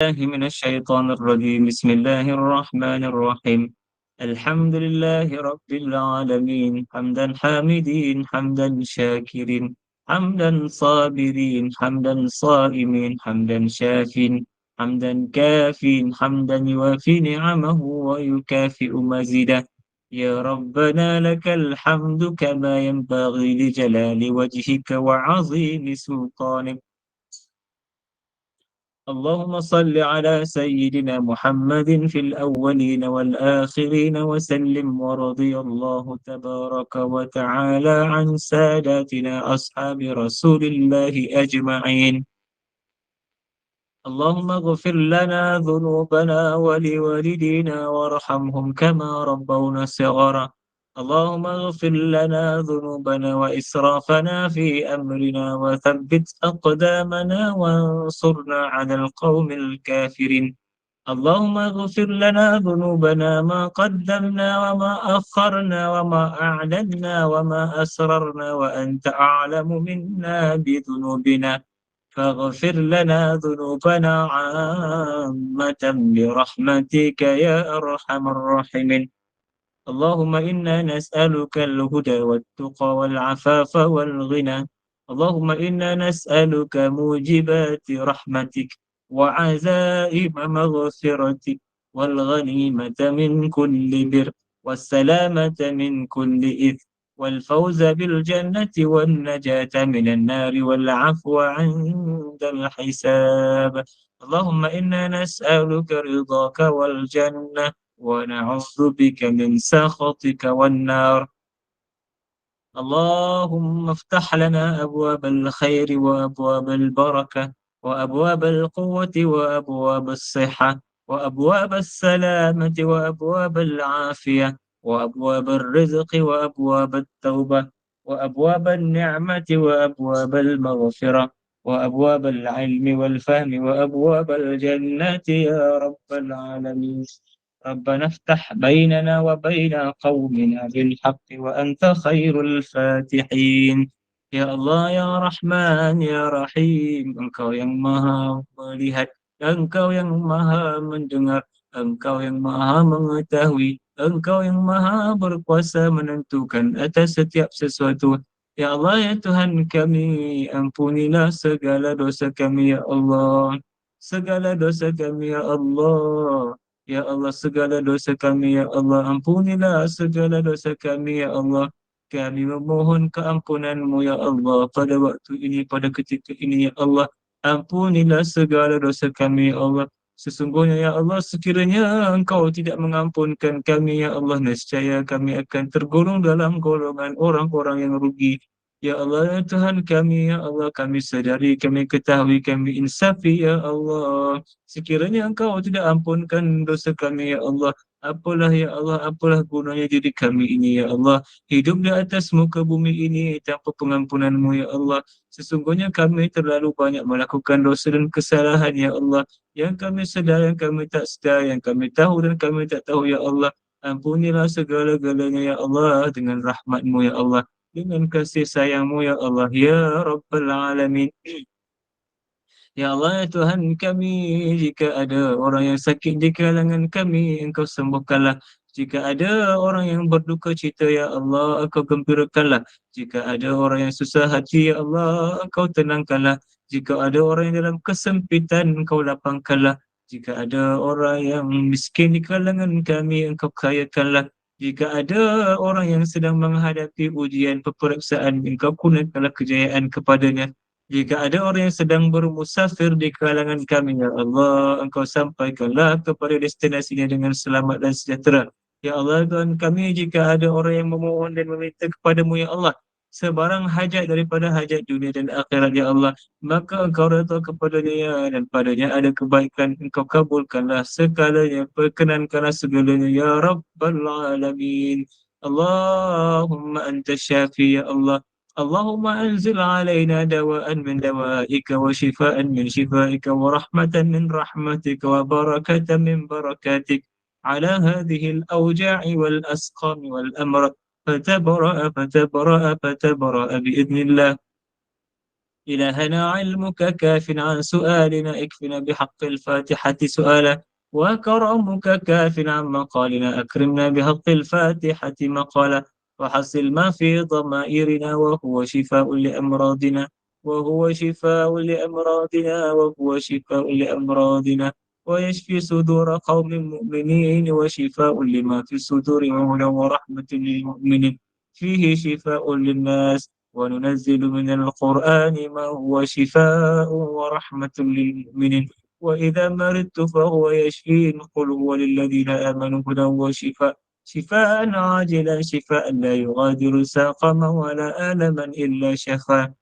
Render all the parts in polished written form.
الله من الشيطان الرجيم بسم الله الرحمن الرحيم الحمد لله رب العالمين حمدا حامدين حمدا شاكرين حمدا صابرين حمدا صائمين حمدا شاكرين حمدا كافين حمدا يوافي نعمه ويكافئ مزيدا يا ربنا لك الحمد كما ينبغي لجلال وجهك وعظيم سلطانك اللهم صل على سيدنا محمد في الأولين والآخرين وسلم ورضي الله تبارك وتعالى عن ساداتنا أصحاب رسول الله أجمعين اللهم اغفر لنا ذنوبنا ولوالدينا وارحمهم كما ربونا صغارا اللهم اغفر لنا ذنوبنا وإسرافنا في أمرنا وثبت أقدامنا وانصرنا على القوم الكافرين اللهم اغفر لنا ذنوبنا ما قدمنا وما أخرنا وما أعلنا وما أسررنا وأنت أعلم منا بذنوبنا فاغفر لنا ذنوبنا عامة برحمتك يا أرحم الراحمين اللهم إنا نسألك الهدى والتقى والعفاف والغنى اللهم إنا نسألك موجبات رحمتك وعزائم مغفرتك والغنيمة من كل بر والسلامة من كل إثم والفوز بالجنة والنجاة من النار والعفو عند الحساب اللهم إنا نسألك رضاك والجنة ونعوذ بك من سخطك والنار اللهم افتح لنا أبواب الخير وأبواب البركة وأبواب القوة وأبواب الصحة وأبواب السلامة وأبواب العافية وأبواب الرزق وأبواب التوبة وأبواب النعمة وأبواب المغفرة وأبواب العلم والفهم وأبواب الجنة يا رب العالمين ربنا افتح بيننا وبين قومنا بالحق وأنت خير الفاتحين Ya Allah, Ya Rahman, Ya Rahim, Engkau yang maha melihat, Engkau yang maha mendengar, Engkau yang maha mengetahui, Engkau yang maha berkuasa menentukan atas setiap sesuatu. Ya Allah, Ya Tuhan kami, ampunilah segala dosa kami, Ya Allah. Segala dosa kami, Ya Allah. Ya Allah, segala dosa kami, Ya Allah, ampunilah segala dosa kami, Ya Allah. Kami memohon keampunan-Mu, Ya Allah, pada waktu ini, pada ketika ini, Ya Allah. Ampunilah segala dosa kami, Ya Allah. Sesungguhnya, Ya Allah, sekiranya Engkau tidak mengampunkan kami, Ya Allah, nescaya kami akan tergolong dalam golongan orang-orang yang rugi. Ya Allah, ya Tuhan kami, Ya Allah, kami sadari, kami ketahui, kami insafi, Ya Allah. Sekiranya Engkau tidak ampunkan dosa kami, Ya Allah, apalah, Ya Allah, apalah gunanya diri kami ini, Ya Allah. Hidup di atas muka bumi ini tanpa pengampunan-Mu, Ya Allah. Sesungguhnya kami terlalu banyak melakukan dosa dan kesalahan, Ya Allah. Yang kami sedar, yang kami tak sedar, yang kami tahu dan kami tak tahu, Ya Allah. Ampunilah segala-galanya, Ya Allah, dengan rahmat-Mu, Ya Allah. Dengan kasih sayang-Mu, Ya Allah, Ya Rabbal Alamin. Ya Allah, ya Tuhan kami, jika ada orang yang sakit di kalangan kami, Engkau sembuhkanlah. Jika ada orang yang berduka cita, Ya Allah, Engkau gembirakanlah. Jika ada orang yang susah hati, Ya Allah, Engkau tenangkanlah. Jika ada orang yang dalam kesempitan, Engkau lapangkanlah. Jika ada orang yang miskin di kalangan kami, Engkau kayakanlah. Jika ada orang yang sedang menghadapi ujian peperiksaan, Engkau kurniakanlah kejayaan kepadanya. Jika ada orang yang sedang bermusafir di kalangan kami, Ya Allah, Engkau sampaikanlah kepada destinasinya dengan selamat dan sejahtera. Ya Allah, Tuhan kami, jika ada orang yang memohon dan meminta kepadamu, Ya Allah, sebarang hajat daripada hajat dunia dan akhirat, Ya Allah, maka Engkau redha kepadanya, ya, dan padanya ada kebaikan. Engkau kabulkanlah segalanya, perkenankanlah segalanya, Ya Rabbal Alamin. Allahumma anta syafi, Ya Allah. اللهم أنزل علينا دواء من دوائك وشفاء من شفائك ورحمة من رحمتك وبركة من بركاتك على هذه الأوجاع والأسقام والأمراض فتبرأ فتبرأ فتبرأ بإذن الله إلهنا علمك كاف عن سؤالنا، اكفنا بحق الفاتحة سؤالا، وكرمك كاف عن مقالنا، أكرمنا بحق الفاتحة مقالا، وحصل ما في ضمائرنا، وهو شفاء لأمراضنا، وهو شفاء لأمراضنا، وهو شفاء لأمراضنا، ويشفي صدور قوم مؤمنين، وشفاء لما في الصدور، وهدى ورحمة للمؤمنين، فيه شفاء للناس، وننزل من القرآن ما هو شفاء ورحمة للمؤمنين، وإذا مرضت فهو يشفين، قل هو للذين آمنوا هدى وشفاء، شفاء عاجلا، شفاء لا يغادر سقما ولا ألما إلا شفاء.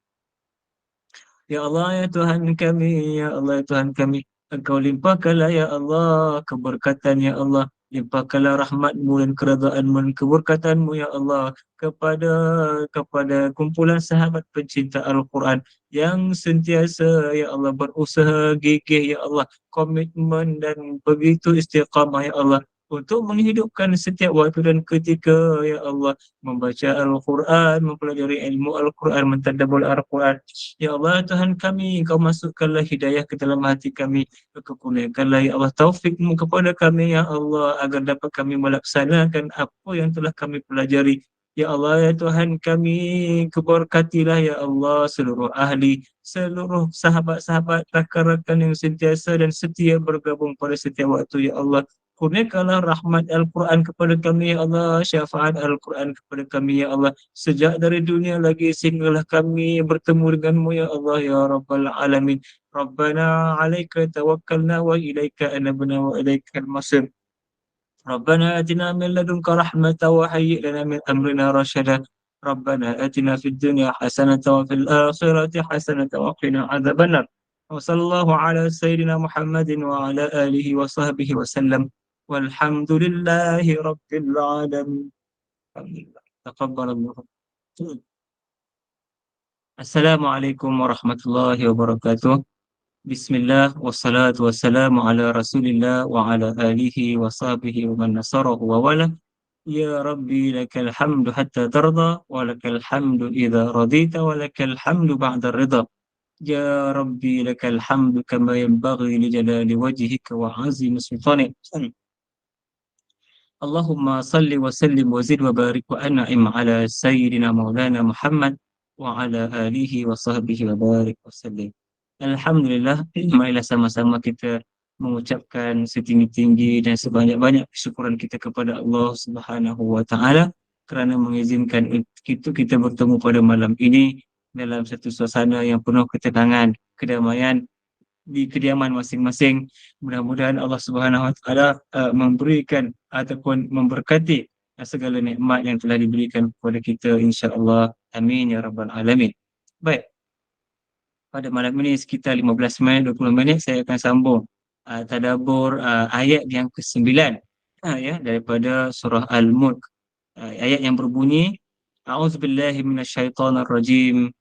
Ya Allah ya Tuhan kami, ya Allah ya Tuhan kami, Engkau limpahkanlah ya Allah keberkatan ya Allah, limpahkanlah rahmat-Mu dan keredaan-Mu dan keberkatan-Mu ya Allah kepada kumpulan sahabat pencinta Al-Quran yang sentiasa ya Allah berusaha gigih ya Allah, komitmen dan begitu istiqamah ya Allah untuk menghidupkan setiap waktu dan ketika ya Allah membaca Al-Quran, mempelajari ilmu Al-Quran, mentadabbur Al-Quran. Ya Allah Tuhan kami, Engkau masukkanlah hidayah ke dalam hati kami, Engkau kurniakanlah ya Allah taufik-Mu kepada kami ya Allah agar dapat kami melaksanakan apa yang telah kami pelajari. Ya Allah ya Tuhan kami, keberkatilah ya Allah seluruh ahli, seluruh sahabat-sahabat, rakan-rakan yang sentiasa dan setia bergabung pada setiap waktu ya Allah. Kurniakanlah rahmat Al-Quran kepada kami ya Allah, syafaat Al-Quran kepada kami ya Allah, sejak dari dunia lagi sehinggalah kami bertemu denganmu ya Allah ya Rabbal Alamin. Rabbana alaika tawakkalna wa ilaika anabna wa ilaikal masir. ربنا آتنا من لدنك رحمة وهيئ لنا من أمرنا رشدا. ربنا آتنا في الدنيا حسنة وفي الآخرة حسنة وقنا عذاب النار. وصلى الله على سيدنا محمد وعلى آله وصحبه وسلم، والحمد لله رب العالمين. الحمد لله. تقبل الله. السلام عليكم ورحمة الله وبركاته. بسم الله والصلاة والسلام على رسول الله وعلى آله وصحبه ومن نصره ووله. يا ربي لك الحمد حتى ترضى، ولك الحمد إذا رضيت، ولك الحمد بعد الرضا. يا ربي لك الحمد كما ينبغي لجلال وجهك وعظيم سلطانك. اللهم صل وسلم وزد وبارك وأنعم على سيدنا مولانا محمد وعلى آله وصحبه وبارك وسلم. Alhamdulillah, marilah sama-sama kita mengucapkan setinggi-tinggi dan sebanyak-banyak syukuran kita kepada Allah Subhanahu wa taala kerana mengizinkan kita bertemu pada malam ini dalam satu suasana yang penuh ketenangan, kedamaian di kediaman masing-masing. Mudah-mudahan Allah Subhanahu Wa Taala memberikan ataupun memberkati segala nikmat yang telah diberikan kepada kita, insya-Allah. Amin ya rabbal alamin. Baik, pada malam ini sekitar 15 minit 20 minit saya akan sambung tadabbur ayat yang ke-9 ya daripada surah Al-Mulk. Ayat yang berbunyi A'udzubillahi minasyaitonirrajim.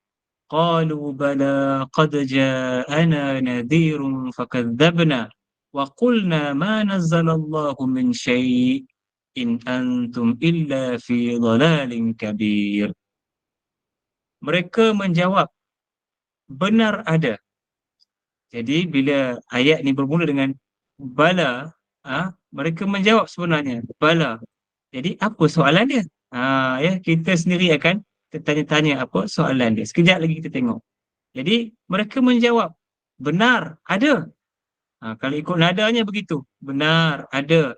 قالوا بلى قد جاءنا نذير فكذبنا وقلنا ما نزل الله من شيء إن أنتم إلا في ضلال كبير. Mereka menjawab, benar ada. Jadi bila ayat ni bermula dengan bala, mereka menjawab sebenarnya bala. Jadi apa soalan dia? Ya, kita sendiri akan tertanya-tanya apa soalan dia. Sekejap lagi kita tengok. Jadi mereka menjawab, benar, ada. Kalau ikut nadanya begitu, benar, ada.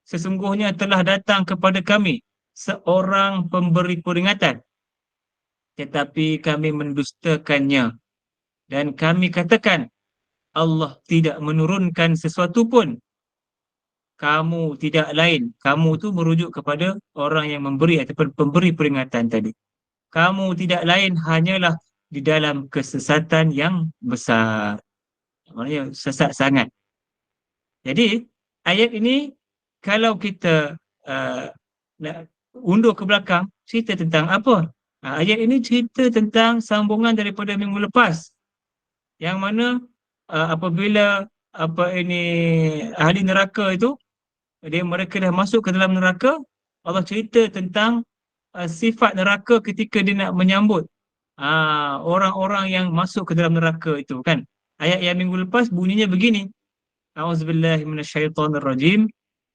Sesungguhnya telah datang kepada kami seorang pemberi peringatan, tetapi kami mendustakannya. Dan kami katakan, Allah tidak menurunkan sesuatu pun. Kamu tidak lain. Kamu tu merujuk kepada orang yang memberi ataupun pemberi peringatan tadi. Kamu tidak lain hanyalah di dalam kesesatan yang besar. Maknanya sesat sangat. Jadi ayat ini kalau kita nak undur ke belakang, cerita tentang apa? Ayat ini cerita tentang sambungan daripada minggu lepas. Yang mana apabila ahli neraka itu mereka dah masuk ke dalam neraka, Allah cerita tentang sifat neraka ketika dia nak menyambut orang-orang yang masuk ke dalam neraka itu kan. Ayat yang minggu lepas bunyinya begini. A'udzubillahi minasyaitonirrajim.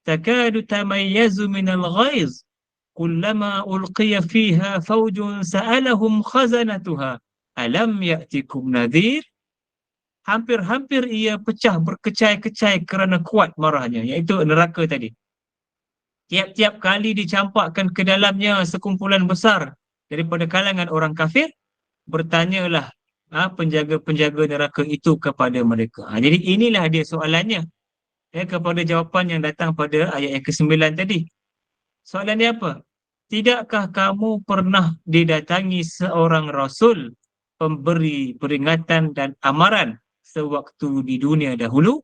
Takadu tamayyazu minal ghaiz. Kullama ulqiya fiha fawjun sa'alahum khazanatuha. Alam ya'tikum nadhir? Hampir-hampir ia pecah berkecai-kecai kerana kuat marahnya, iaitu neraka tadi. Tiap-tiap kali dicampakkan ke dalamnya sekumpulan besar daripada kalangan orang kafir, bertanyalah penjaga-penjaga neraka itu kepada mereka. Jadi inilah dia soalannya, kepada jawapan yang datang pada ayat yang ke-9 tadi. Soalan dia apa? Tidakkah kamu pernah didatangi seorang rasul pemberi peringatan dan amaran sewaktu di dunia dahulu?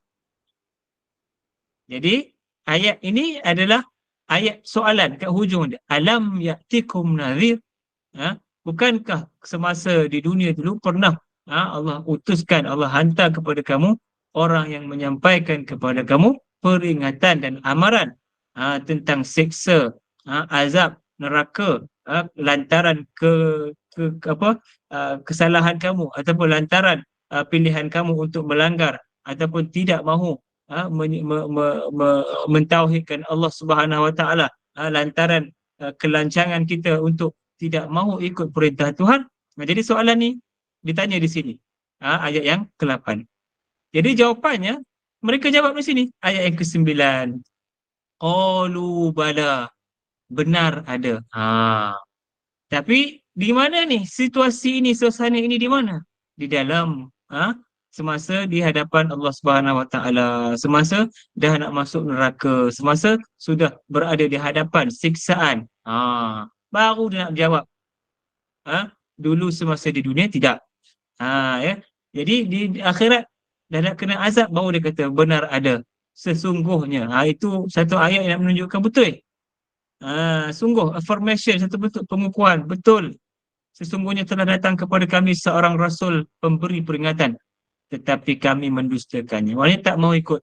Jadi ayat ini adalah ayat soalan kat hujung dia. Alam ya'tikum nadhir? Bukankah semasa di dunia dulu pernah Allah utuskan, Allah hantar kepada kamu orang yang menyampaikan kepada kamu peringatan dan amaran tentang siksa, azab neraka, lantaran ke apa kesalahan kamu ataupun lantaran pilihan kamu untuk melanggar ataupun tidak mahu mentauhidkan Allah Subhanahu Wa Taala, lantaran kelancangan kita untuk tidak mahu ikut perintah Tuhan. Jadi soalan ni ditanya di sini, ayat yang ke-8. Jadi jawapannya mereka jawab di sini, ayat yang ke-9. Qalu bala, benar ada. Tapi di mana ni situasi ini, suasana ini di mana? Di dalam semasa di hadapan Allah Subhanahu Wa Taala, semasa dah nak masuk neraka, semasa sudah berada di hadapan siksaan. Baru dia nak jawab. Dulu semasa di dunia tidak. Ya. Jadi di akhirat dah nak kena azab baru dia kata benar ada. Sesungguhnya. Itu satu ayat yang menunjukkan betul. Sungguh affirmation, satu bentuk pengukuhan. Betul. Sesungguhnya telah datang kepada kami seorang rasul pemberi peringatan, tetapi kami mendustakannya. Maknanya tak mau ikut.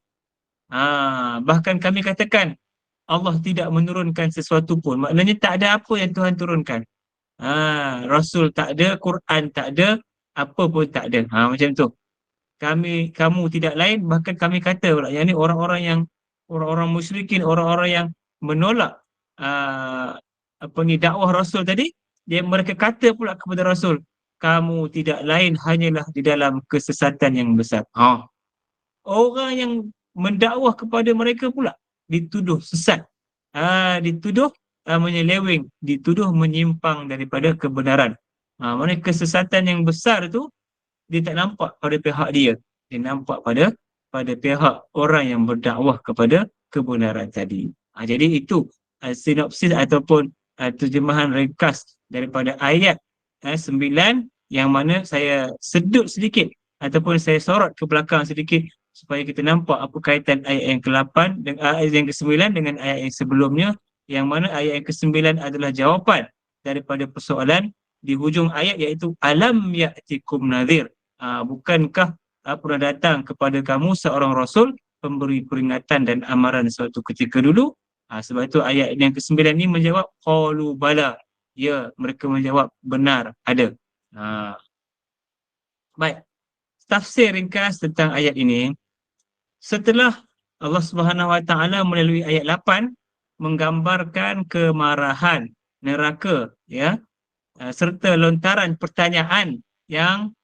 Bahkan kami katakan Allah tidak menurunkan sesuatu pun. Maknanya tak ada apa yang Tuhan turunkan. Rasul tak ada, Quran tak ada, apa pun tak ada. Macam tu. Kamu tidak lain, bahkan kami kata pula, yang ni orang-orang musyrikin, orang-orang yang menolak dakwah Rasul tadi, mereka kata pula kepada Rasul, kamu tidak lain hanyalah di dalam kesesatan yang besar. Orang yang mendakwah kepada mereka pula dituduh sesat, dituduh menyeleweng, dituduh menyimpang daripada kebenaran. Maksudnya kesesatan yang besar tu dia tak nampak pada pihak dia, dia nampak pada pihak orang yang berdakwah kepada kebenaran tadi. Jadi itu sinopsis ataupun terjemahan ringkas daripada ayat 9, yang mana saya sedut sedikit ataupun saya sorot ke belakang sedikit supaya kita nampak apa kaitan ayat yang ke-8 dengan ayat yang ke-9 dengan ayat yang sebelumnya, yang mana ayat yang ke-9 adalah jawapan daripada persoalan di hujung ayat, iaitu alam ya'tikum nadhir. Bukankah pernah datang kepada kamu seorang rasul pemberi peringatan dan amaran suatu ketika dulu? Sebab itu ayat yang ke-9 ni menjawab qalu bala. Ya, mereka menjawab benar ada. Baik. Tafsir ringkas tentang ayat ini. Setelah Allah Subhanahu Wa Taala melalui ayat 8 menggambarkan kemarahan neraka, ya, serta lontaran pertanyaan yang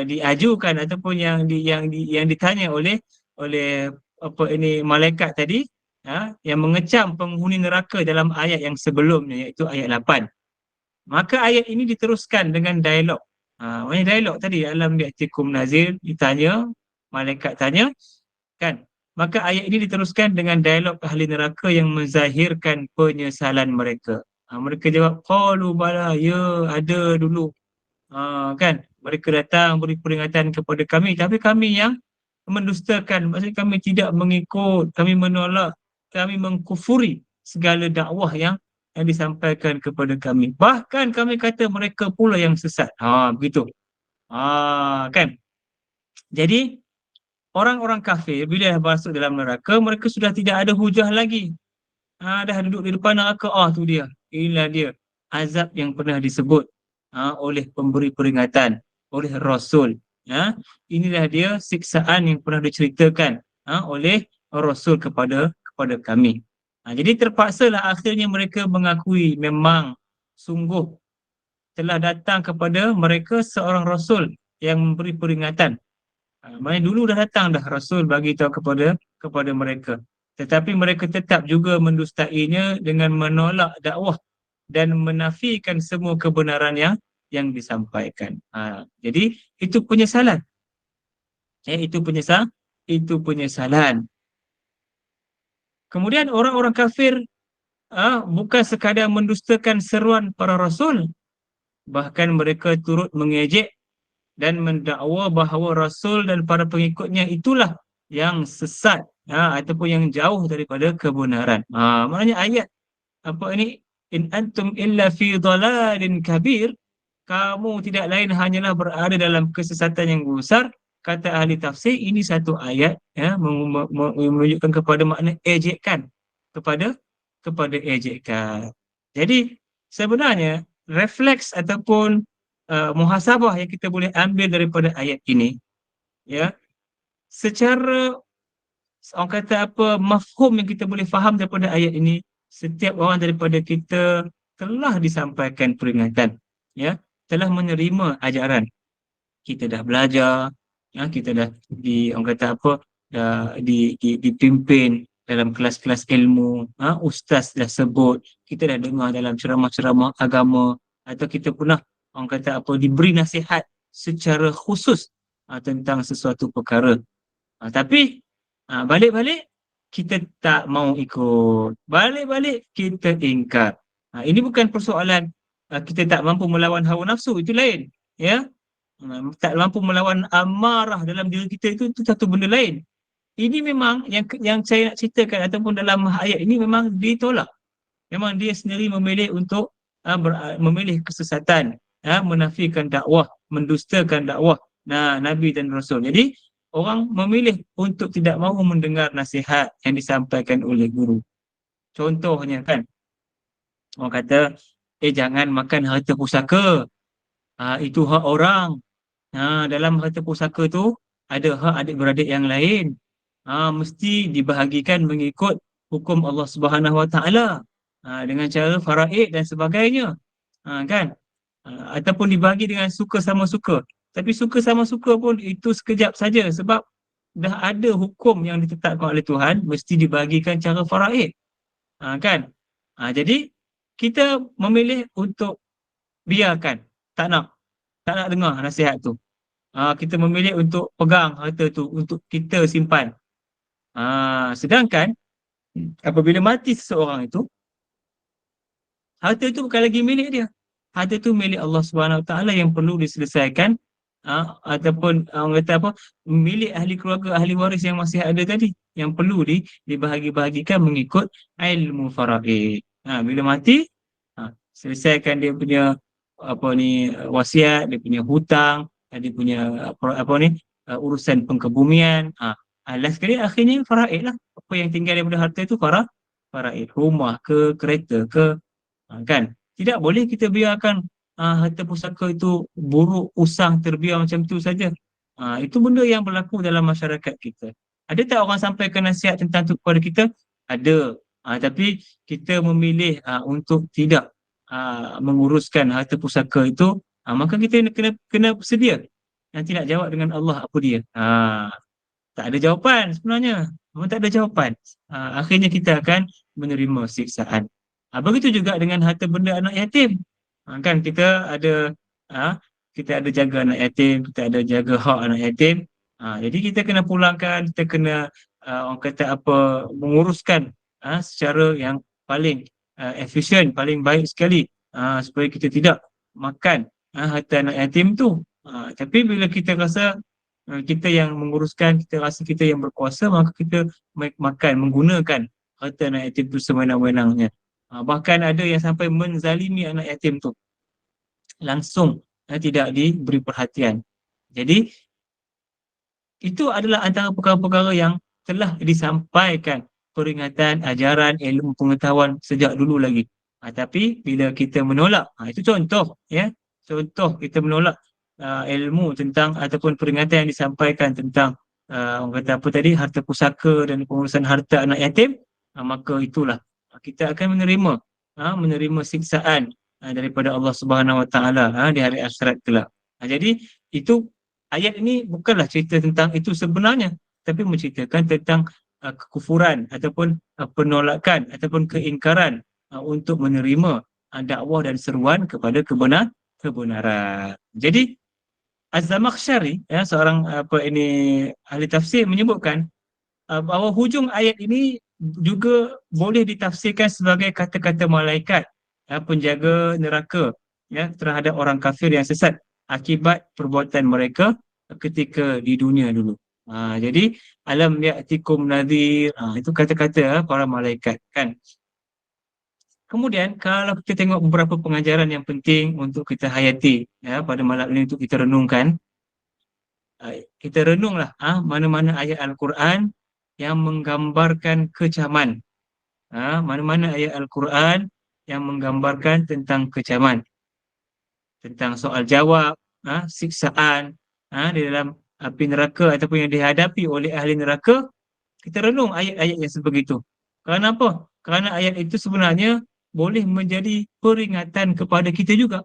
diajukan ataupun yang ditanya oleh malaikat tadi, yang mengecam penghuni neraka dalam ayat yang sebelumnya, iaitu ayat 8. Maka ayat ini diteruskan dengan dialog. Maksudnya dialog tadi, alam ya'tikum nazir, ditanya, malaikat tanya, kan? Maka ayat ini diteruskan dengan dialog ahli neraka yang menzahirkan penyesalan mereka. Mereka jawab, qalu bala, ya ada dulu. Kan? Mereka datang beri peringatan kepada kami, tapi kami yang mendustakan. Maksudnya kami tidak mengikut, kami menolak, kami mengkufuri segala dakwah yang disampaikan kepada kami. Bahkan kami kata mereka pula yang sesat. Begitu. Kan? Jadi orang-orang kafir bila masuk dalam neraka, mereka sudah tidak ada hujah lagi. Dah duduk di depan neraka, tu dia. Inilah dia azab yang pernah disebut oleh pemberi peringatan, oleh Rasul. Inilah dia siksaan yang pernah diceritakan oleh Rasul kepada kami. Jadi terpaksalah akhirnya mereka mengakui memang sungguh telah datang kepada mereka seorang Rasul yang memberi peringatan. Maksudnya dulu dah datang dah Rasul bagi tahu kepada mereka. Tetapi mereka tetap juga mendustainya dengan menolak dakwah dan menafikan semua kebenaran yang disampaikan. Jadi itu penyesalan. Itu penyesalan. Kemudian orang-orang kafir bukan sekadar mendustakan seruan para rasul, bahkan mereka turut mengejek dan mendakwa bahawa rasul dan para pengikutnya itulah yang sesat ataupun yang jauh daripada kebenaran. Maknanya ayat apa ini, in antum illa fi dhalalin kabir, kamu tidak lain hanyalah berada dalam kesesatan yang besar. Kata ahli tafsir, ini satu ayat menunjukkan kepada makna ejekan, kepada ejekan. Jadi sebenarnya refleks ataupun muhasabah yang kita boleh ambil daripada ayat ini, ya, secara orang kata apa, mafhum yang kita boleh faham daripada ayat ini, setiap orang daripada kita telah disampaikan peringatan, ya, telah menerima ajaran, kita dah belajar, kita dah orang kata apa, dah dipimpin dalam kelas-kelas ilmu, ustaz dah sebut, kita dah dengar dalam ceramah-ceramah agama, atau kita pernah orang kata apa, diberi nasihat secara khusus tentang sesuatu perkara. Tapi balik-balik kita tak mau ikut, balik-balik kita ingkar. Ini bukan persoalan kita tak mampu melawan hawa nafsu, itu lain, ya. Tak mampu melawan amarah dalam diri kita, itu satu benda lain. Ini memang yang saya nak ceritakan ataupun dalam ayat ini memang ditolak. Memang dia sendiri memilih untuk memilih kesesatan, menafikan dakwah, mendustakan dakwah Nabi dan Rasul. Jadi orang memilih untuk tidak mahu mendengar nasihat yang disampaikan oleh guru. Contohnya kan, orang kata, jangan makan harta pusaka. Itu hak orang. Dalam harta pusaka tu ada hak adik-beradik yang lain. Mesti dibahagikan mengikut hukum Allah Subhanahu Wa Taala dengan cara faraid dan sebagainya. Kan? Ataupun dibagi dengan suka sama suka. Tapi suka sama suka pun itu sekejap saja, sebab dah ada hukum yang ditetapkan oleh Tuhan, mesti dibagikan cara faraid. Kan? Jadi kita memilih untuk biarkan, tak nak dengar nasihat tu. Kita memilih untuk pegang harta tu, untuk kita simpan. Sedangkan apabila mati seseorang itu, harta itu bukan lagi milik dia. Harta itu milik Allah Subhanahu Wa Taala yang perlu diselesaikan, ataupun orang kata apa, milik ahli keluarga, ahli waris yang masih ada tadi, yang perlu dibahagi-bahagikan mengikut ilmu faraid. Bila mati, selesaikan dia punya apa ni, wasiat, dia punya hutang, dia punya apa ni, urusan pengkebumian. Last sekali akhirnya faraid lah. Apa yang tinggal daripada harta itu faraid, rumah ke, kereta ke, kan. Tidak boleh kita biarkan harta pusaka itu buruk, usang, terbiar macam tu saja. Itu benda yang berlaku dalam masyarakat kita. Ada tak orang sampaikan nasihat tentang itu kepada kita? Ada. Tapi kita memilih untuk tidak menguruskan harta pusaka itu, maka kita kena bersedia. Nanti nak jawab dengan Allah apa dia. Tak ada jawapan sebenarnya. Memang tak ada jawapan. Akhirnya kita akan menerima siksaan. Begitu juga dengan harta benda anak yatim. Kan kita ada jaga anak yatim, kita ada jaga hak anak yatim. Jadi kita kena pulangkan, kita kena orang kata apa, menguruskan secara yang paling efisien, paling baik sekali, supaya kita tidak makan harta anak yatim tu. Tapi bila kita rasa kita yang menguruskan, kita rasa kita yang berkuasa, maka kita makan, menggunakan harta anak yatim tu sewenang-wenangnya. Bahkan ada yang sampai menzalimi anak yatim tu langsung, tidak diberi perhatian. Jadi itu adalah antara perkara-perkara yang telah disampaikan peringatan, ajaran, ilmu pengetahuan sejak dulu lagi. Tapi bila kita menolak, itu contoh, ya. Contoh kita menolak ilmu tentang ataupun peringatan yang disampaikan tentang orang kata apa tadi, harta pusaka dan pengurusan harta anak yatim, maka itulah kita akan menerima siksaan daripada Allah Subhanahu Wa Taala di hari akhirat kelak. Jadi itu ayat ini bukanlah cerita tentang itu sebenarnya, tapi menceritakan tentang kekufuran ataupun penolakan ataupun keingkaran untuk menerima dakwah dan seruan kepada kebenaran. Jadi Az-Zamakhsyari, ya, seorang apa ini ahli tafsir menyebutkan bahawa hujung ayat ini juga boleh ditafsirkan sebagai kata-kata malaikat penjaga neraka, ya, terhadap orang kafir yang sesat akibat perbuatan mereka ketika di dunia dulu. Jadi alam ya'tikum nadhir, itu kata-kata para malaikat kan. Kemudian kalau kita tengok beberapa pengajaran yang penting untuk kita hayati ya pada malam ini untuk kita renungkan, kita renunglah mana-mana ayat Al-Quran yang menggambarkan kecaman. Mana-mana ayat Al-Quran yang menggambarkan tentang kecaman, tentang soal jawab, siksaan di dalam api neraka ataupun yang dihadapi oleh ahli neraka. Kita renung ayat-ayat yang sebegitu. Kerana apa? Kerana ayat itu sebenarnya boleh menjadi peringatan kepada kita juga.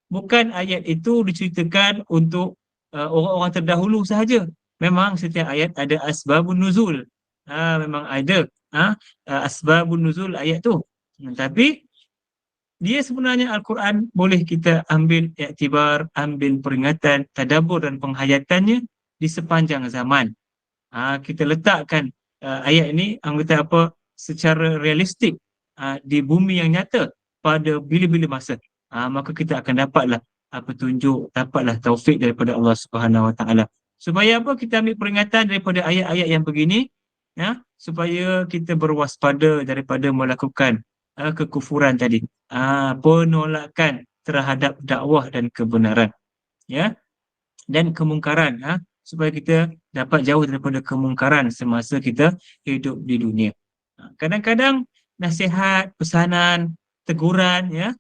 Bukan ayat itu diceritakan untuk orang-orang terdahulu sahaja. Memang setiap ayat ada asbabun nuzul. Memang ada asbabun nuzul ayat tu. Tapi dia sebenarnya Al-Quran boleh kita ambil iktibar, ambil peringatan, tadabbur dan penghayatannya di sepanjang zaman. Kita letakkan ayat ini anggota apa secara realistik di bumi yang nyata pada bila-bila masa. Maka kita akan dapatlah petunjuk, dapatlah taufik daripada Allah Subhanahu Wa Taala. Supaya apa? Kita ambil peringatan daripada ayat-ayat yang begini, ya, supaya kita berwaspada daripada melakukan kekufuran tadi, penolakan terhadap dakwah dan kebenaran, ya, dan kemungkaran, supaya kita dapat jauh daripada kemungkaran semasa kita hidup di dunia. Kadang-kadang nasihat, pesanan, teguran, ya,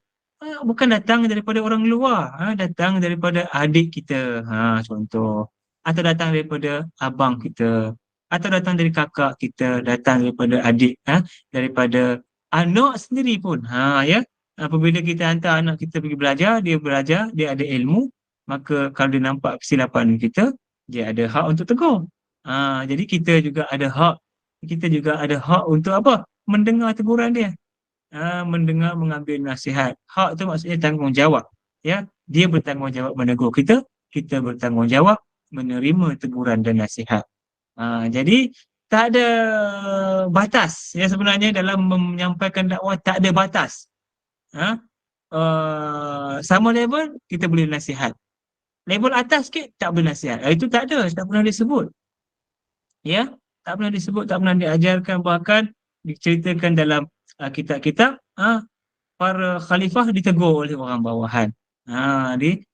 bukan datang daripada orang luar, datang daripada adik kita, contoh, atau datang daripada abang kita, atau datang dari kakak kita, datang daripada adik, daripada anak sendiri pun, ya. Apabila kita hantar anak kita pergi belajar, dia ada ilmu, maka kalau dia nampak kesilapan kita, dia ada hak untuk tegur. Jadi kita juga ada hak untuk apa? Mendengar teguran dia. Mendengar, mengambil nasihat. Hak tu maksudnya tanggungjawab. Ya, dia bertanggungjawab menegur kita, kita bertanggungjawab menerima teguran dan nasihat. Jadi tak ada batas. Ya, sebenarnya dalam menyampaikan dakwah tak ada batas. Ha? Sama level kita boleh nasihat. Level atas sikit tak boleh nasihat. Itu tak ada, tak pernah disebut. Ya, tak pernah disebut, tak pernah diajarkan, bahkan diceritakan dalam kitab-kitab, para khalifah ditegur oleh orang bawahan.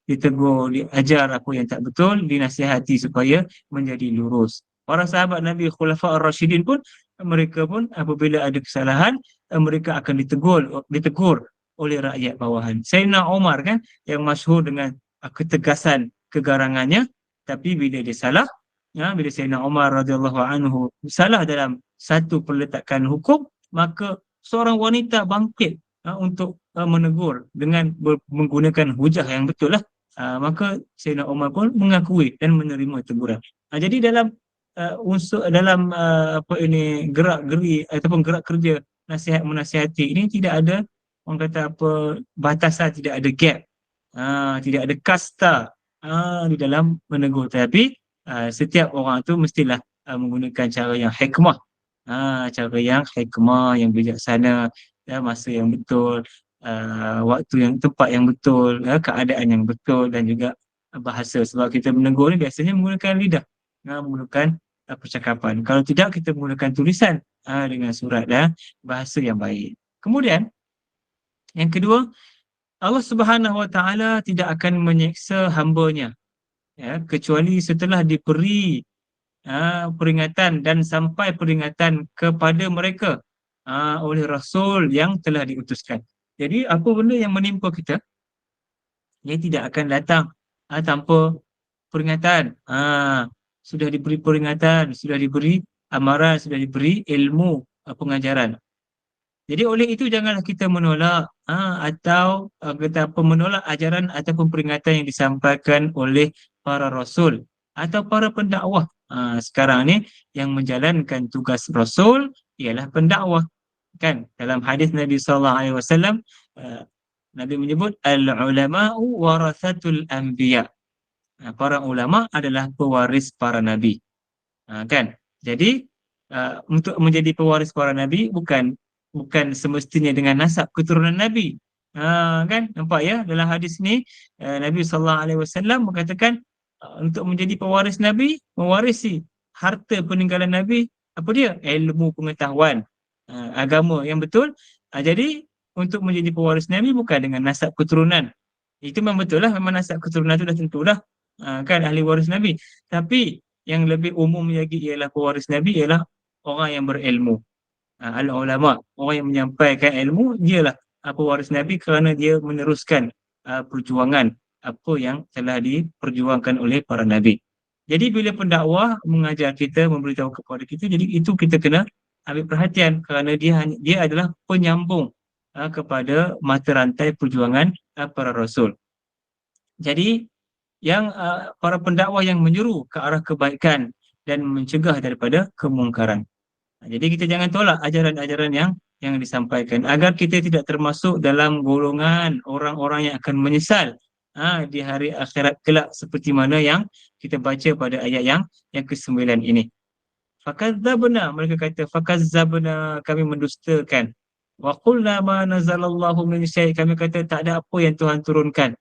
Ditegur, diajar apa yang tak betul, dinasihati supaya menjadi lurus. Para sahabat Nabi Khulafa Ar-Rashidin pun, mereka pun apabila ada kesalahan, mereka akan ditegur oleh rakyat bawahan. Sayyidina Umar kan, yang masyhur dengan ketegasan kegarangannya, tapi bila dia salah, bila Sayyidina Umar radhiyallahu anhu salah dalam satu peletakan hukum, maka seorang wanita bangkit untuk menegur dengan menggunakan hujah yang betul lah. Maka Sayyidina Umar pun mengakui dan menerima teguran. Jadi dalam unsur dalam apa ini gerak-geri ataupun gerak kerja nasihat menasihati ini tidak ada orang kata apa batasan, tidak ada gap, tidak ada kasta di dalam menegur, tapi setiap orang tu mestilah menggunakan cara yang hikmah, yang bijaksana, masa yang betul, waktu yang tepat yang betul, keadaan yang betul dan juga bahasa. Sebab kita menegur ni biasanya menggunakan lidah, menggunakan percakapan. Kalau tidak, kita menggunakan tulisan dengan surat dan bahasa yang baik. Kemudian yang kedua, Allah Subhanahu Wa Taala tidak akan menyeksa hamba-Nya, ya, kecuali setelah diberi peringatan dan sampai peringatan kepada mereka oleh Rasul yang telah diutuskan. Jadi apa benda yang menimpa kita, Dia tidak akan datang tanpa peringatan. Sudah diberi peringatan, sudah diberi amaran, sudah diberi ilmu pengajaran. Jadi oleh itu janganlah kita menolak atau kata apa, menolak ajaran ataupun peringatan yang disampaikan oleh para rasul atau para pendakwah. Sekarang ni yang menjalankan tugas rasul ialah pendakwah. Kan dalam hadis Nabi sallallahu alaihi wasallam, Nabi menyebut al-ulama'u warathatul anbiya. Para ulama adalah pewaris para nabi. Kan? Jadi untuk menjadi pewaris para nabi bukan semestinya dengan nasab keturunan nabi. Kan? Nampak ya dalam hadis ni Nabi sallallahu alaihi wasallam mengatakan untuk menjadi pewaris nabi, mewarisi harta peninggalan nabi, apa dia? Ilmu pengetahuan agama yang betul. Jadi untuk menjadi pewaris nabi bukan dengan nasab keturunan. Itu memang betul lah, memang nasab keturunan itu dah tentulah kan ahli waris nabi. Tapi yang lebih umum lagi ialah pewaris Nabi ialah orang yang berilmu. Al-ulama, orang yang menyampaikan ilmu, dialah pewaris Nabi kerana dia meneruskan perjuangan apa yang telah diperjuangkan oleh para Nabi. Jadi bila pendakwah mengajar kita, memberitahu kepada kita, jadi itu kita kena ambil perhatian kerana dia adalah penyambung kepada mata rantai perjuangan para Rasul. Jadi yang para pendakwah yang menyeru ke arah kebaikan dan mencegah daripada kemungkaran. Jadi kita jangan tolak ajaran-ajaran yang disampaikan agar kita tidak termasuk dalam golongan orang-orang yang akan menyesal di hari akhirat kelak seperti mana yang kita baca pada ayat yang ke-9 ini. Fakadzabna, mereka kata fakadzabna, kami mendustakan. Wa qulna ma nazalallahu min syai', kami kata tak ada apa yang Tuhan turunkan.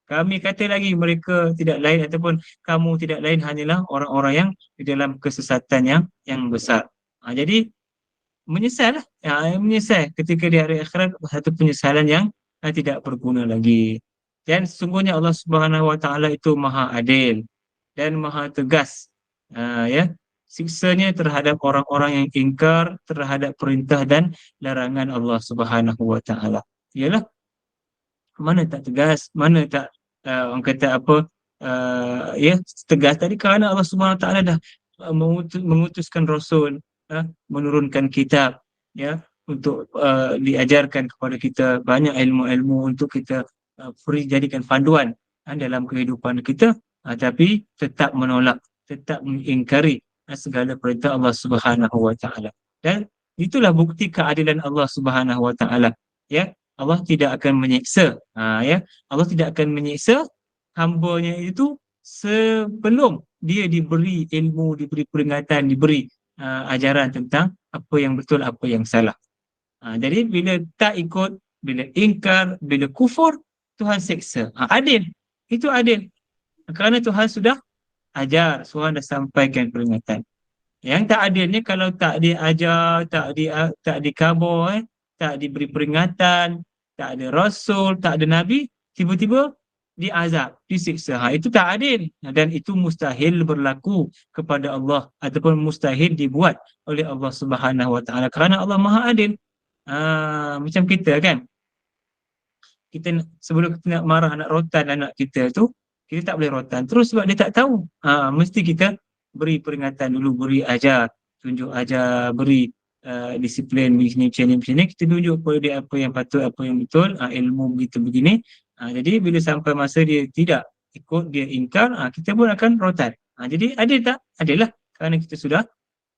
Kami kata lagi mereka tidak lain ataupun kamu tidak lain hanyalah orang-orang yang di dalam kesesatan yang besar. Jadi menyesal lah. Menyesal ketika di hari akhirat, satu penyesalan yang tidak berguna lagi. Dan sesungguhnya Allah Subhanahu Wa Taala itu maha adil dan maha tegas. Ya, siksanya terhadap orang-orang yang ingkar terhadap perintah dan larangan Allah Subhanahu Wa Taala. Ialah mana tak tegas, mana tak orang kata apa, ya tegas tadi kerana Allah Subhanahu Wa Taala dah mengutuskan Rasul, menurunkan kitab, ya untuk diajarkan kepada kita banyak ilmu-ilmu untuk kita jadikan panduan dalam kehidupan kita, tapi tetap menolak, tetap mengingkari segala perintah Allah Subhanahu Wa Taala. Dan itulah bukti keadilan Allah Subhanahu Wa Taala. Ya, Allah tidak akan menyiksa. Ya, Allah tidak akan menyiksa hamba-Nya itu sebelum dia diberi ilmu, diberi peringatan, diberi ajaran tentang apa yang betul, apa yang salah. Jadi bila tak ikut, bila ingkar, bila kufur, Tuhan siksa. Adil. Itu adil. Kerana Tuhan sudah ajar, Tuhan dah sampaikan peringatan. Yang tak adilnya kalau tak diajar, tak dikhabar, tak diberi peringatan, tak ada rasul, tak ada nabi, tiba-tiba diazab, disiksa. Itu tak adil dan itu mustahil berlaku kepada Allah ataupun mustahil dibuat oleh Allah Subhanahu Wa Taala kerana Allah Maha Adil. Macam kita kan, kita sebelum kita nak marah, nak rotan anak kita tu, kita tak boleh rotan terus sebab dia tak tahu. Mesti kita beri peringatan dulu, beri ajar, tunjuk ajar, beri disiplin begini, macam ni, kita tunjuk kepada dia apa yang patut, apa yang betul, ilmu begitu begini. Jadi bila sampai masa dia tidak ikut, dia ingkar, kita pun akan rotan. Jadi adil tak? Adil lah, kerana kita sudah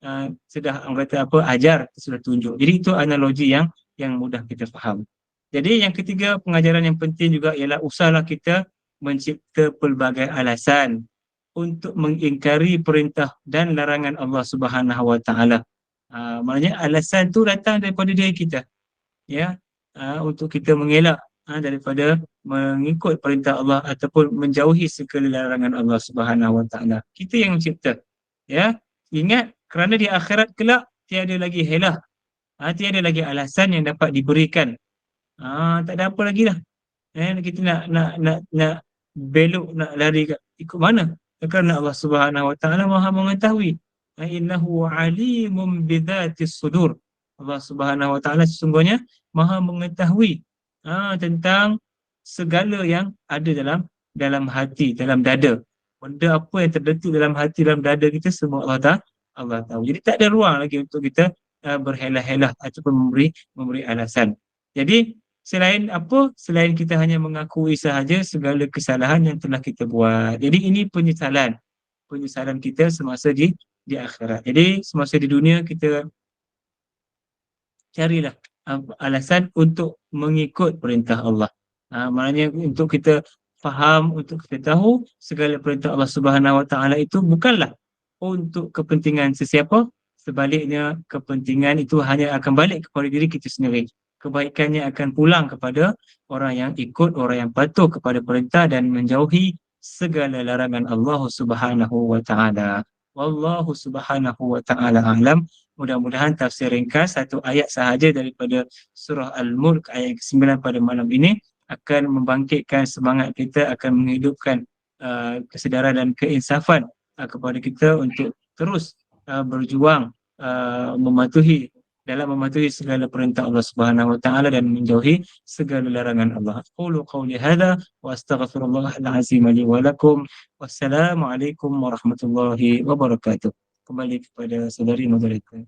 orang kata apa, ajar, kita sudah tunjuk. Jadi itu analogi yang mudah kita faham. Jadi yang ketiga, pengajaran yang penting juga ialah usahlah kita mencipta pelbagai alasan untuk mengingkari perintah dan larangan Allah Subhanahu Wa Taala. Maknanya alasan tu datang daripada diri kita, ya, untuk kita mengelak daripada mengikut perintah Allah ataupun menjauhi segala larangan Allah Subhanahu Wa Taala. Kita yang mencipta, ya. Ingat, kerana di akhirat kelak tiada lagi helah, tiada lagi alasan yang dapat diberikan. Tak ada apa lagi lah. Kita nak belok, nak lari ikut mana? Kerana Allah Subhanahu Wa Taala Maha mengetahui. Innahu alimun bidzatis sudur. Allah Subhanahu Wa Taala sesungguhnya Maha mengetahui tentang segala yang ada dalam hati, dalam dada. Benda apa yang terdetik dalam hati, dalam dada kita, semua Allah tahu. Jadi tak ada ruang lagi untuk kita berhelah-helah ataupun memberi alasan. Jadi selain kita hanya mengakui sahaja segala kesalahan yang telah kita buat. Jadi ini penyesalan kita semasa di akhirat. Jadi semasa di dunia kita carilah alasan untuk mengikut perintah Allah. Maknanya untuk kita faham, untuk kita tahu segala perintah Allah Subhanahu Wa Taala itu bukanlah untuk kepentingan sesiapa, sebaliknya kepentingan itu hanya akan balik kepada diri kita sendiri. Kebaikannya akan pulang kepada orang yang ikut, orang yang patuh kepada perintah dan menjauhi segala larangan Allah Subhanahu Wa Taala. Wallahu Subhanahu Wa Taala a'lam. Mudah-mudahan tafsir ringkas satu ayat sahaja daripada surah Al-Mulk ayat ke-9 pada malam ini akan membangkitkan semangat kita, akan menghidupkan kesedaran dan keinsafan kepada kita untuk terus berjuang mematuhi segala perintah Allah Subhanahu Wa Taala dan menjauhi segala larangan Allah. Qulu qawli hadza wa astaghfirullahal azim li wa lakum. Wassalamualaikum warahmatullahi wabarakatuh. Kembali kepada saudari moderator.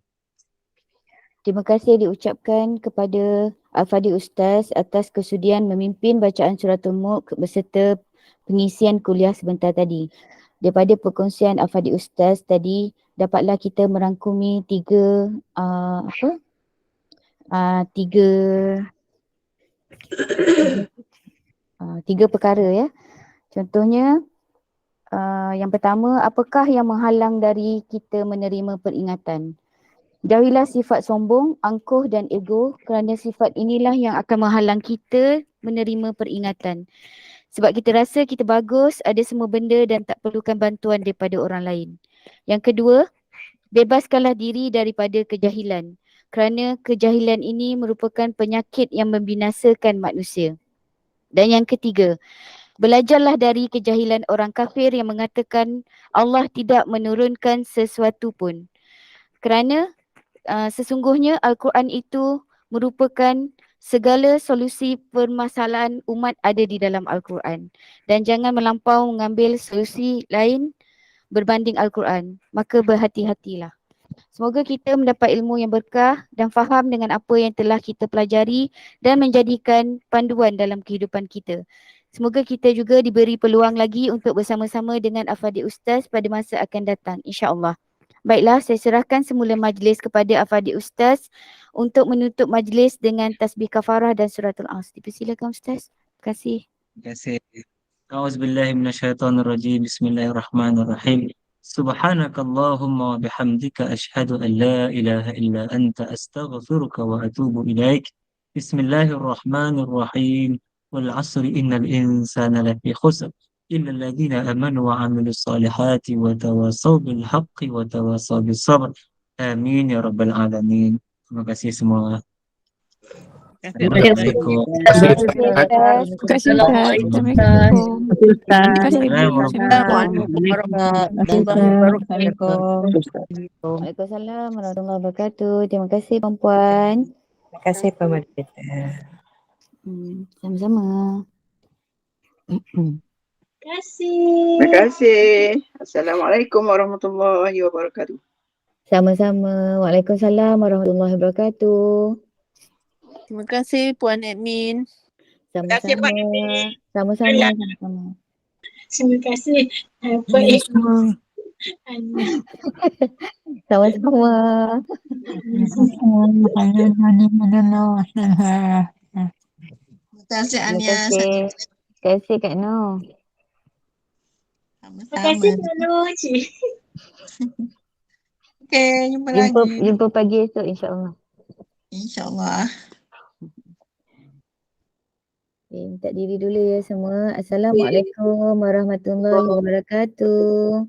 Terima kasih diucapkan kepada Al-Fadhil Ustaz atas kesudian memimpin bacaan Suratul Mulk beserta pengisian kuliah sebentar tadi. Daripada perkongsian Al-Fadhil Ustaz tadi, dapatlah kita merangkumi tiga perkara ya. Contohnya, yang pertama, apakah yang menghalang dari kita menerima peringatan? Jauhilah sifat sombong, angkuh dan ego kerana sifat inilah yang akan menghalang kita menerima peringatan. Sebab kita rasa kita bagus, ada semua benda dan tak perlukan bantuan daripada orang lain. Yang kedua, bebaskanlah diri daripada kejahilan kerana kejahilan ini merupakan penyakit yang membinasakan manusia. Dan yang ketiga, belajarlah dari kejahilan orang kafir yang mengatakan Allah tidak menurunkan sesuatu pun. Kerana sesungguhnya Al-Quran itu merupakan segala solusi permasalahan umat ada di dalam Al-Quran. Dan jangan melampau mengambil solusi lain berbanding Al-Quran. Maka berhati-hatilah. Semoga kita mendapat ilmu yang berkah dan faham dengan apa yang telah kita pelajari dan menjadikan panduan dalam kehidupan kita. Semoga kita juga diberi peluang lagi untuk bersama-sama dengan Al-Fadhil Ustaz pada masa akan datang, insya-Allah. Baiklah, saya serahkan semula majlis kepada Al-Fadhil Ustaz untuk menutup majlis dengan tasbih kafarah dan suratul As. Dipersilakan Ustaz. Terima kasih. Terima kasih. A'udzubillahi minasyaitonirrajim. Bismillahirrahmanirrahim. Subhanakallahumma wa bihamdika asyhadu an la ilaha illa anta astaghfiruka wa atubu ilaik. Bismillahirrahmanirrahim. Wal 'asri innal insana lafi khusr illa alladhina amanu wa 'amilus solihati wa tawasaw bil haqqi wa tawasaw bis sabr. Amin ya rabbal alamin. Terima kasih semua. Assalamualaikum. Terima kasih Ustaz. Terima kasih Ustaz. Assalamualaikum. Terima kasih Ibu. Waalaikumsalam warahmatullahi wabarakatuh. Terima kasih perempuan. Terima kasih Pak Moderator. Sama-sama. Terima kasih. Assalamualaikum warahmatullahi wabarakatuh. Sama-sama. Waalaikumsalam warahmatullahi wabarakatuh. Terima kasih Puan Admin. Sama-sama. Sama-sama. Terima kasih Pak Ikmal. Sama-sama. Terima kasih Ania. Terima kasih Kak Noh. Terima kasih Kak Noh. Okey, jumpa lagi. Jumpa pagi esok insya-Allah. InsyaAllah. Minta diri dulu ya semua. Assalamualaikum warahmatullahi wabarakatuh.